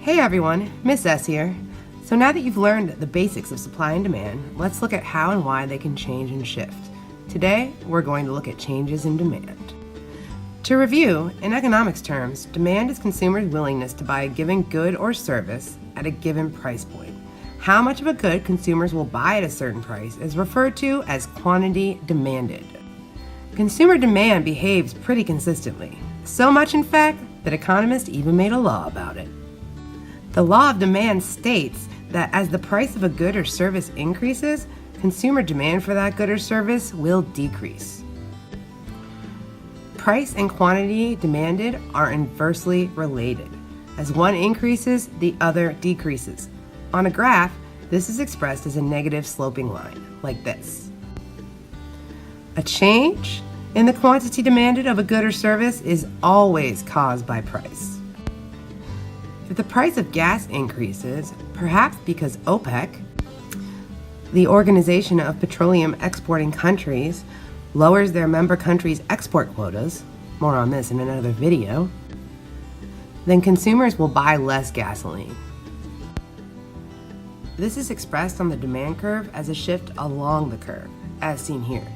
Hey everyone, Miss S here. So now that you've learned the basics of supply and demand, let's look at how and why they can change and shift. Today, we're going to look at changes in demand. To review, in economics terms, demand is consumers' willingness to buy a given good or service at a given price point. How much of a good consumers will buy at a certain price is referred to as quantity demanded. Consumer demand behaves pretty consistently, so much in fact that economists even made a law about it. The law of demand states that as the price of a good or service increases, consumer demand for that good or service will decrease. Price and quantity demanded are inversely related. As one increases, the other decreases. On a graph, this is expressed as a negative sloping line, like this. A change in the quantity demanded of a good or service is always caused by price. If the price of gas increases, perhaps because OPEC, the Organization of Petroleum Exporting Countries, lowers their member countries' export quotas, more on this in another video, then consumers will buy less gasoline. This is expressed on the demand curve as a shift along the curve, as seen here.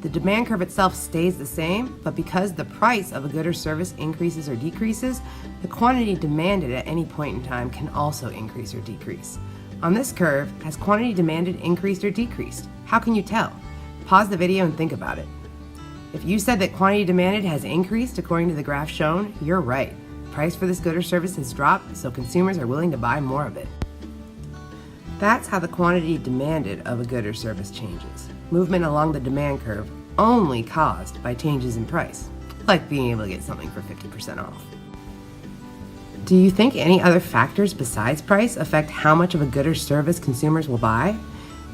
The demand curve itself stays the same, but because the price of a good or service increases or decreases, the quantity demanded at any point in time can also increase or decrease. On this curve, has quantity demanded increased or decreased? How can you tell? Pause the video and think about it. If you said that quantity demanded has increased according to the graph shown, you're right. The price for this good or service has dropped, so consumers are willing to buy more of it. That's how the quantity demanded of a good or service changes. Movement along the demand curve only caused by changes in price, like being able to get something for 50% off. Do you think any other factors besides price affect how much of a good or service consumers will buy?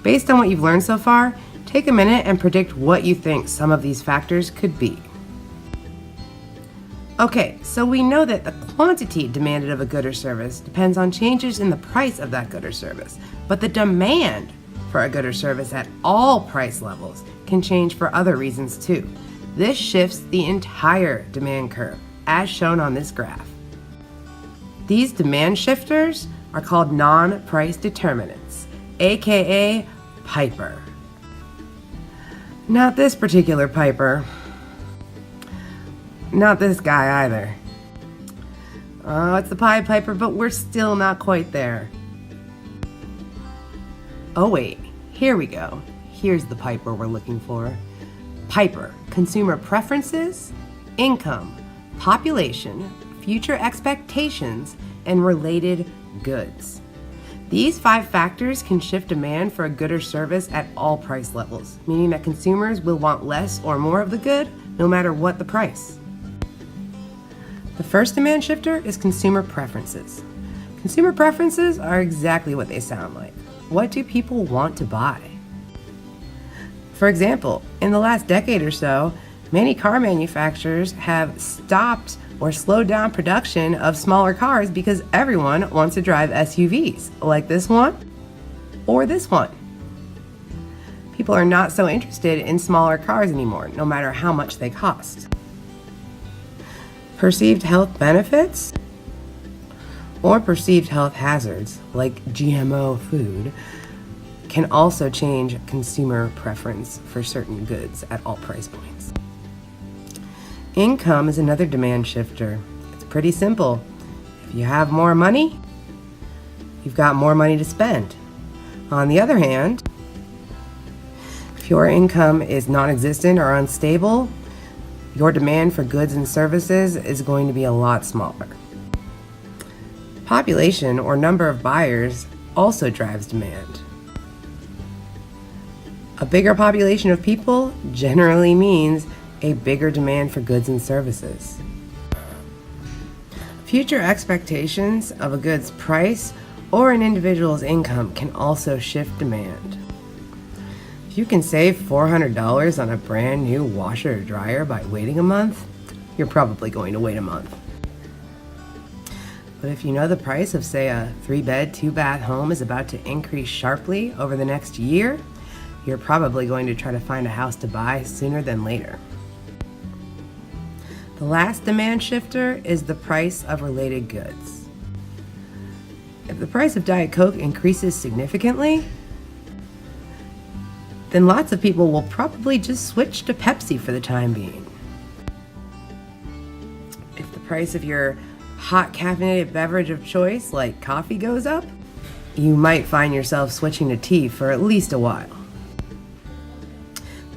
Based on what you've learned so far, take a minute and predict what you think some of these factors could be. Okay, so we know that the quantity demanded of a good or service depends on changes in the price of that good or service, but the demand for a good or service at all price levels can change for other reasons too. This shifts the entire demand curve, as shown on this graph. These demand shifters are called non-price determinants, aka Piper. Not this particular Piper. Not this guy either. Oh, it's the Pied Piper, but we're still not quite there. Oh wait, here we go. Here's the Piper we're looking for. Piper, consumer preferences, income, population, future expectations, and related goods. These 5 factors can shift demand for a good or service at all price levels, meaning that consumers will want less or more of the good, no matter what the price. The first demand shifter is consumer preferences. Consumer preferences are exactly what they sound like. What do people want to buy? For example, in the last decade or so, many car manufacturers have stopped or slowed down production of smaller cars because everyone wants to drive SUVs, like this one or this one. People are not so interested in smaller cars anymore, no matter how much they cost. Perceived health benefits or perceived health hazards, like GMO food, can also change consumer preference for certain goods at all price points. Income is another demand shifter. It's pretty simple. If you have more money, you've got more money to spend. On the other hand, if your income is non-existent or unstable, your demand for goods and services is going to be a lot smaller. Population or number of buyers also drives demand. A bigger population of people generally means a bigger demand for goods and services. Future expectations of a good's price or an individual's income can also shift demand. If you can save $400 on a brand new washer or dryer by waiting a month, you're probably going to wait a month. But if you know the price of, say, a 3-bed, 2-bath home is about to increase sharply over the next year, you're probably going to try to find a house to buy sooner than later. The last demand shifter is the price of related goods. If the price of Diet Coke increases significantly, then lots of people will probably just switch to Pepsi for the time being. If the price of your hot caffeinated beverage of choice, like coffee, goes up, you might find yourself switching to tea for at least a while.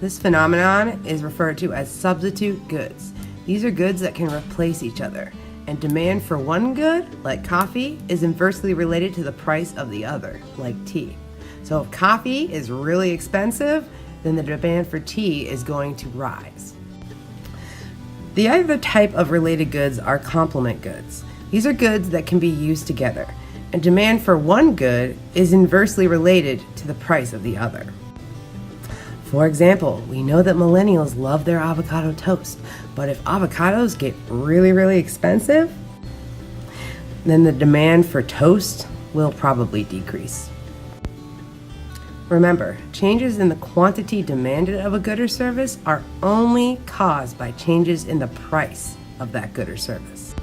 This phenomenon is referred to as substitute goods. These are goods that can replace each other, and demand for one good, like coffee, is inversely related to the price of the other, like tea. So if coffee is really expensive, then the demand for tea is going to rise. The other type of related goods are complement goods. These are goods that can be used together, and demand for one good is inversely related to the price of the other. For example, we know that millennials love their avocado toast, but if avocados get really expensive, then the demand for toast will probably decrease. Remember, changes in the quantity demanded of a good or service are only caused by changes in the price of that good or service.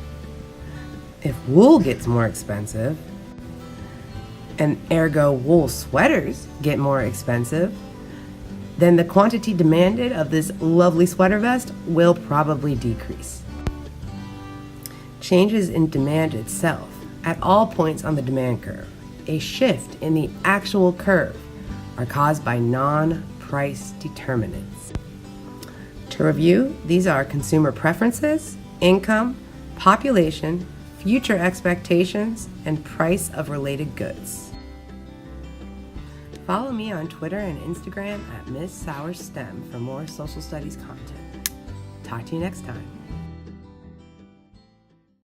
If wool gets more expensive, and ergo wool sweaters get more expensive, then the quantity demanded of this lovely sweater vest will probably decrease. Changes in demand itself, at all points on the demand curve, a shift in the actual curve, are caused by non-price determinants. To review, these are consumer preferences, income, population, future expectations, and price of related goods. Follow me on Twitter and Instagram at Miss Sour STEM for more social studies content. Talk to you next time.